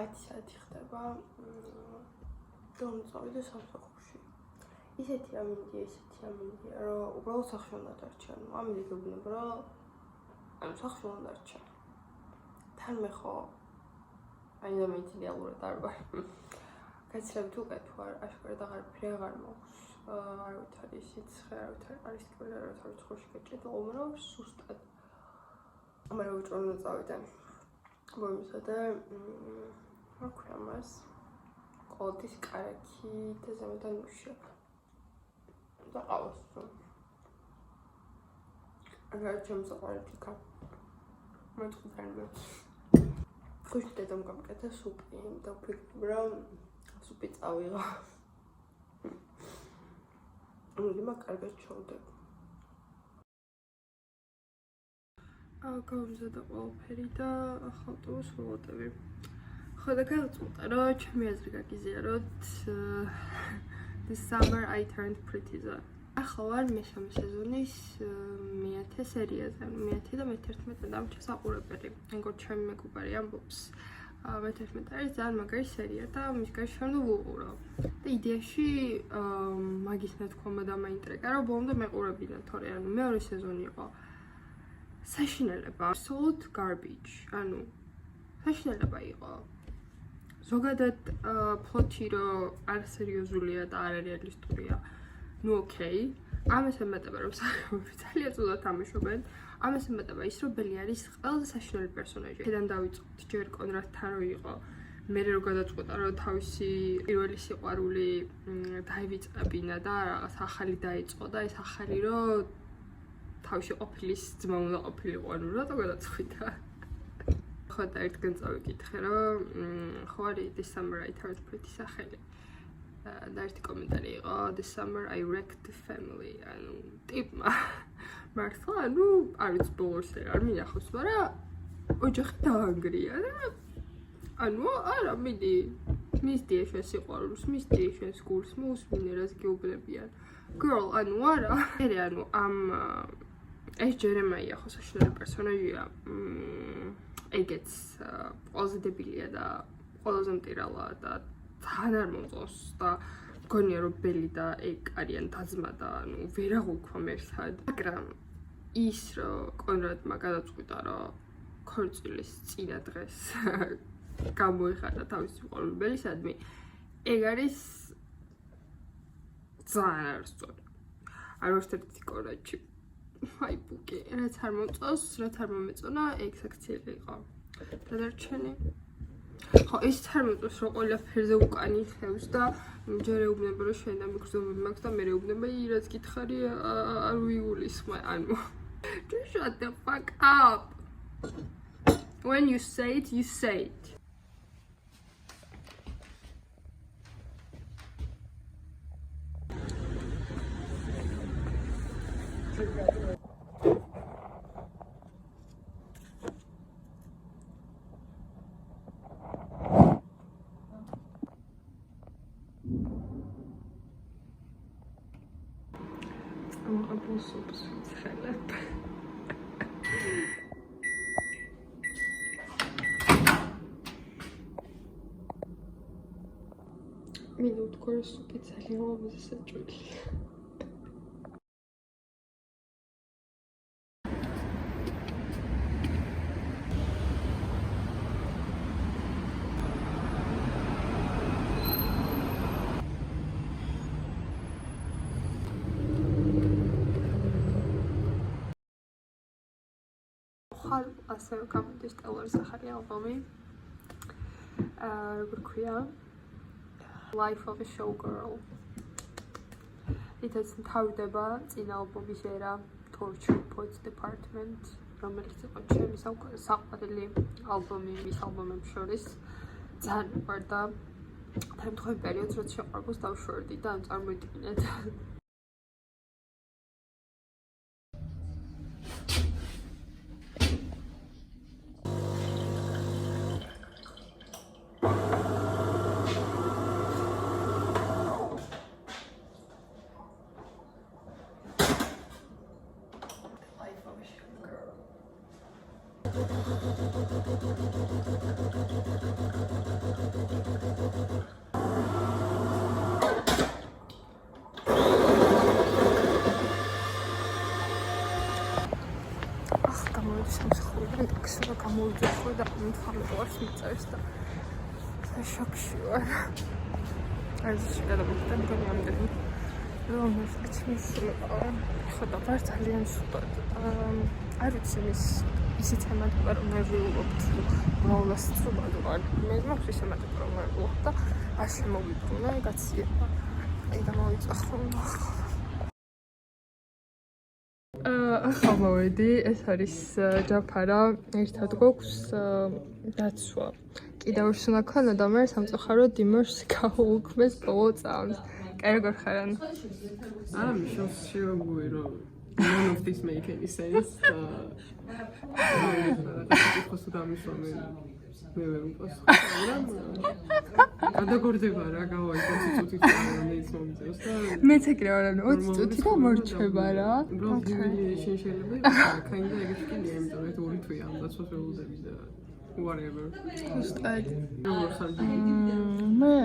10 საათი ხდება დავწავიდე სამსახურში. ისეთი ამინდია, რომ უბრალოდ სახში უნდა დარჩა. ამიტომ გეუბნება, რომ სახში უნდა დარჩა. თან მე ხო აი ამით რეალურად არ ვარ. გაცილებით უკეთ ვარ, აშკარად აღარაფერი აღარ მაქვს. არ ვიცი, სიცხე, არ ვიცი, არის თქვენ რა თავის გეჭედა, უბრალოდ სუსტად. მაგრამ უჭრა უნდა წავიდე. მომისა და რა ქვია მას? ყოდის კარაქი და ზემოდან უშაკ. და ყავს. აგარ ჩემსაყარი თიკა. მოწყდანბე. ხუშტი დედამ გამკეთა სუპი და ვფიქრობ რომ სუპი წავიღო. უნდა კარგად ჩავდებ. გავზადე ყველაფერი და ახლა ავტობუსს ვუღოტები. ხო და გავწყვეტე რომ ჩემი აზრი გაგიზიაროთ This summer I turned pretty. ახლა ვარ მესამე სეზონის მე-10 სერიაზე, მე-10 და მე-11 და ჩასაყურებელი. ეგრე ჩემი მეგობარი ამბობს. მე-11 არის ძალიან მაგარი სერია და მის გარშემო უნდა ვუყურო. და იდეაში მაგის ნათქვამად მაინტრიგა, რომ ბოლომდე მეყურებინა, თორე ანუ მეორე სეზონი იყო. საშინელება, absolute garbage. ანუ საშინელება იყო. ზოგადად პლოტი რომ არ სერიოზულია და არ რეალისტურია. ნუ ოკეი. ამას ემატება რომ სახეობები ძალიან ცუდად თამაშობენ. ამას ემატება ის რომ ბელი არის ყველაზე საშინელი პერსონაჟი. აქედან დავიწყოთ ჯერ კონრადთან რო იყო. მე რო გადაწყვეტა რომ თავისი პირველი სიყვარული დაივიწყებინა და რაღაც ახალი დაიწყო და ეს ახალი რომ თავში ყოფილის ძმა უნდა ყოფილიყო, ანუ რატო გადაწყვიტა? ხო და ერთგან წავიკითხე რომ ხო არის This summer I turned pretty სახელი. და ერთი კომენტარი იყო This summer I wrecked the family. ანუ ტიპმა მართლა ანუ არ ვიცი ბოლოს არ მინახავს, მაგრამ ოჯახი დაანგრია და ანუ არა მიდი მისდია შენ სიყვარულს, მისდია შენ გულს, მოусმინე რას გეუბნებიან. Girl, ანუ არა. მე ანუ ამ ეს ჯერემაია ხო საშინელი პერსონაჟია. ეგეც ყველაზე დებილია და ყველაზე მტირალაა და თან არ მომწონს და მგონია რომ ბელი და ეგ არიან დაძმა და ანუ ვერ აღვიქვამ ერთად. მაგრამ ის რომ კონრადმა გადაწყვიტა რომ ქორწილის წინა დღეს გამოიხატა თავისი სიყვარული ბელისადმი, ეგ არის ძალიან არასწორი. არ ვარ ერთ-ერთი კონრადში. აი ბუკი, რაც არ მომწონს, რაც არ მომეწონა, ეგ საქციელი იყო. დადარჩენი ხო ის არ მომწონს რომ ყველაფერზე უკანი ხევს და ჯერ ეუბნება რომ შენ და მიგრძნობები მაქვს და მე ეუბნება რაც გითხარი არ ვიულისხმე ანუ Just shut the fuck up. When you say it, you say it. Abusubs xeleb. Minut korsu pizzalio mizsaġuli. ასე გამოდის ტელორის ახალი ალბომი. როგორ ქვია? Life of a Showgirl. It's თავდება წინა ალბომის ერა Torture Poets Department, რომელიც იყო ჩემი საყვარელი ალბომი მის ალბომებს შორის. ძალიან მიყვარდა. თემთხვევი პერიოდს რაც შეყვარებას დავშვერდი და ამ წარმოიდგინეთ. გამოვიდი სამსახურიდან ტაქსიმა გამოვიდი ხოლმე და მთავრობაც მიწერს და შოკში ვარ. ეს შეგადაგებდა მგონი ამდენი რომ ეს ხოდა ვარ ძალიან სუპერ. არ ვიცი ისიც ემატება რომ მე ვიულობთ მოვლა სწრაფად ვარ. მე მაქვს ის ემატება რომ მე ვიულობ და არ შემოვიბრუნე გაცილება. აი გამოვიწვა ხოლმე. ახლა მოვედი, ეს არის ჯაფარა, ერთად გვაქვს დაცვა. კიდევ ორს უნდა ქონა და მე სამწუხაროდ იმერს გავუქმეს ბოლო წამს. კაი როგორ ხარან? მიშოს შევაგუე რომ none of this make any sense. ხოსო დამისვამენ მე ვერ უპასუხო. გადაგორდება რა გავაი 20 წუთით რომელიც მომიწევს და მეც ეგრე ვარ 20 წუთი და მორჩება რა. შეიძლება კაინდა ეგეთი კიდე იმიტომ რომ 2 თვეა ამ დაცვას ველოდები და whatever. მე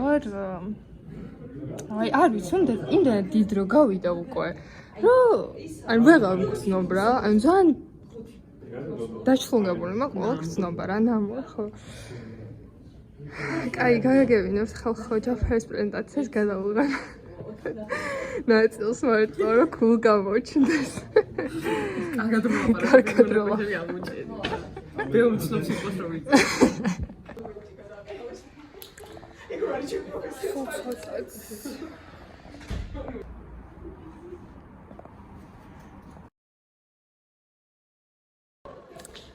ვარ აი არ ვიცი იმდენად დიდ რო გავიდა უკვე რომ აი ვეღარ მგრძნობ რა აი ძალიან დაჩლონგებული მაქვს ყველა გრძნობა რა ნამო ხო კაი გაგაგებინებს ხალხო ჯაფრის პრეზენტაციას გადავუღებ ნაწილს მარტო რომ cool გამოჩნდეს კარგად რო ბევრი ცნობს იყოს რომ ვიცი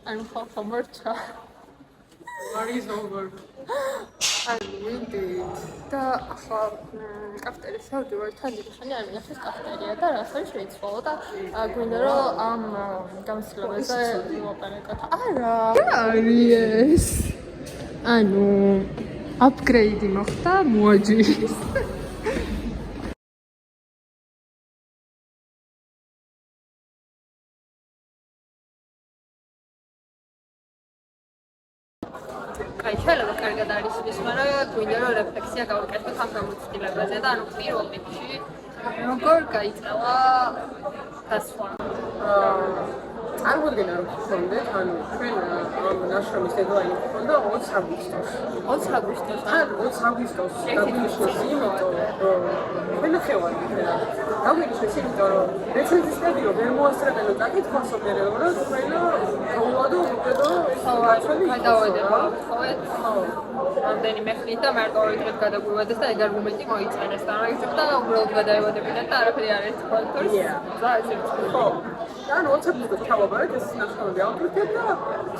I'm half a murder. What is over? I really და ახლა კაფეტერიაში ავდივარ თან დიდი ხანი არ მინახეს კაფეტერია და რასაც შეიცვალა და გვინდა რომ ამ გამოსვლებაზე მოვაპარაკოთ. არა არის ანუ აპგრეიდი მოხდა მოაჯირის აი შეიძლება კარგად არის ის, მაგრამ გვინდა რომ რეფლექსია გავაკეთოთ ამ გამოცდილებაზე და ანუ პირველ რიგში როგორ გაიწევა დასვა. წარმოგიდგენ რომ გქონდეთ, ანუ ჩვენ ამ ნაშრომის დედლაინი გქონდა 20 აგვისტოში. 20 აგვისტოს. ან 20 აგვისტოს დაგვინიშნეს იმიტომ რომ ჩვენ ხევარდი რა. დაგვინიშნეს იმიტომ რომ რეცენზისტები რომ ვერ მოასწრებენ და კითხვასო მე რომ თქვენ გაუვადო უკეთო გადავედება. ხო. რამდენიმე ხნით და მარტო ორი დღით გადაგვივადეს და ეგ არგუმენტი მოიწერეს. და რა იცი და უბრალოდ გადაევადებინათ და არაფერი არ არის კონტროლს. ხო. ანუ 20 აგვისტოს ჩავაბარეთ ეს ნაშრომები ავკრიტეთ და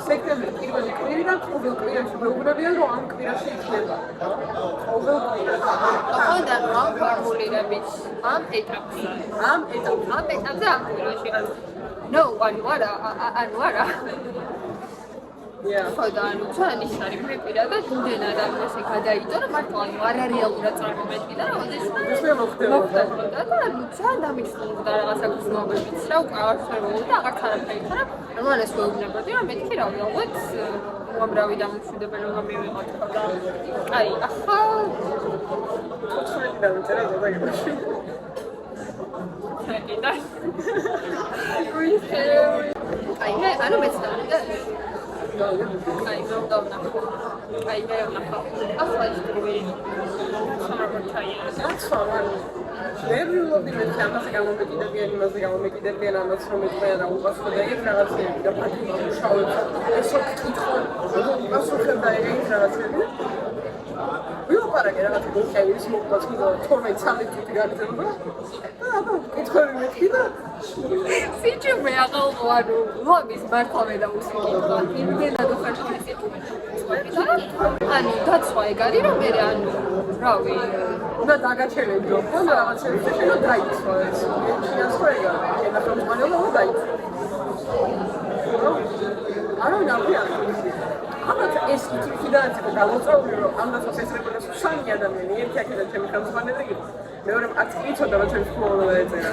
სექტემბრის პირველი კვირიდან ყოველ კვირაში მეუბნებიან რომ ამ კვირაში იქნება. ყოველ კვირაში. ხო და რა ფორმულირებით ამ ეტაპზე. ამ ეტაპზე ამ კვირაში. No, ანუ არა. ხო და ანუ ძალიან ის არის მე პირადად იმდენად ამ ესე გადაიწო რომ მართლა ანუ არარეალურად წარმომედგინა რომ ოდესმე მოხდებოდა და ანუ ძალიან დამიჩნდა რაღაცა გრძნობებიც რა უკვე არ შეეროდა აღარც არაფერი ხარა რომ ანეს ვეუბნებოდი რომ მეთქი რა უბრალოდ უამრავი დამშვიდებელი რომ მივიღოთ ხო და აი ახლა 14 დავიწერე ზოგადად აი მე ანუ მეც დავიდა აი მე უნდა ვნახო. აი მე ვნახო. ახლა ის გვი მე ვიულობდი მე ამაზე გამომეკიდებიან, იმაზე გამომეკიდებიან ამას რომ მეწვია და უპასუხო და ეგ რაღაცები და პატივი მუშაობ. ესო კითხო, პასუხებ და ეგ რაღაცები. ვიოპარაკე რაღაცა გოქევის მოყვას კიდე 12-13 წუთი გაგრძელდა. და აბა კითხები მეთქი და სიჩუმე აღალო ანუ ლომის მართლა მე და უსიკითხო. იმდენად უხარშული სიჩუმე. ანუ დაცვა ეგ არის რომ მე ანუ რავი უნდა დაგაჩერებდო. ხო რაღაცები შეიძლება დაიცვა ეს. შეიძლება სწორია. შეიძლება რომ მოალო დაიცვა. არა ნაფია. ამათ ეს იქიდან გამოწვეული რომ ამას ესრებოდა სამი ადამიანი ერთი აქედან ჩემი ხელმძღვანელი იყო მეორე არც კი იცოდა რომ ჩემს ფლოულა ეწერა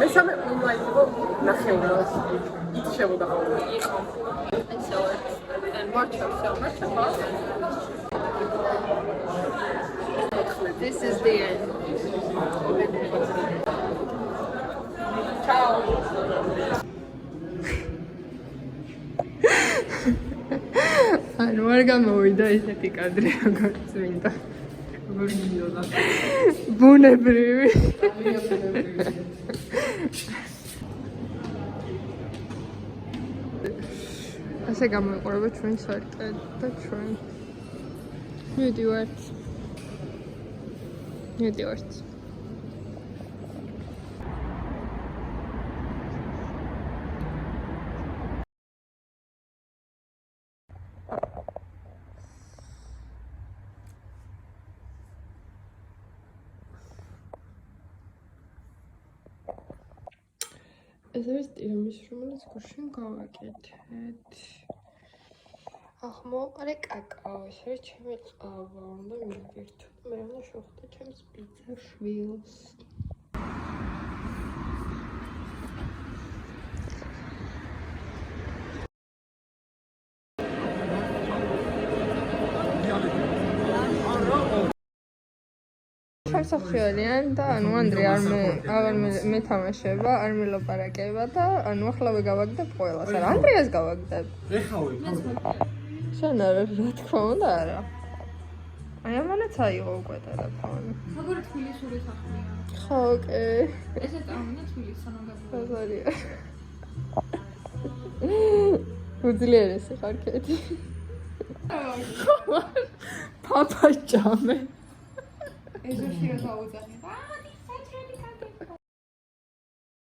მესამე ონლაინ იყო ნახევრად იცი შემოდა ხოლმე იყო and more this is the end ciao ანუ არ გამოვიდა ესეთი კადრი როგორც მინდა. როგორ მინდოდა? ბუნებრივი. ასე გამოიყურება ჩვენ საერთოდ და ჩვენ მივდივართ. ეს არის ტირამისუ, რომელიც გუშინ გავაკეთეთ. ახმოვყარე კაკაო, ეს არის ჩემი ყავა, უნდა მივირთო. მე უნდა შევხვდე ჩემს პიცა შვილს. სამსახიობიან და ანუ ანდრე აღარ მეთამაშება, არ მელაპარაკება და ანუ ახლა გავაგდებ ყველას. არა, ანდრეას გავაგდებ. ეხავი. შენ არა, რა თქმა უნდა არა. აი ამანაც აიღო უკვე ტელეფონი. როგორ თბილისური სახლია? ხო, ოკეი. ესე წავიდა თბილისთან გაგებული. ბაზარია. უძლიერესი ხარ კეთი. პაპა ჭამე. ეზოში რა დაუძახი?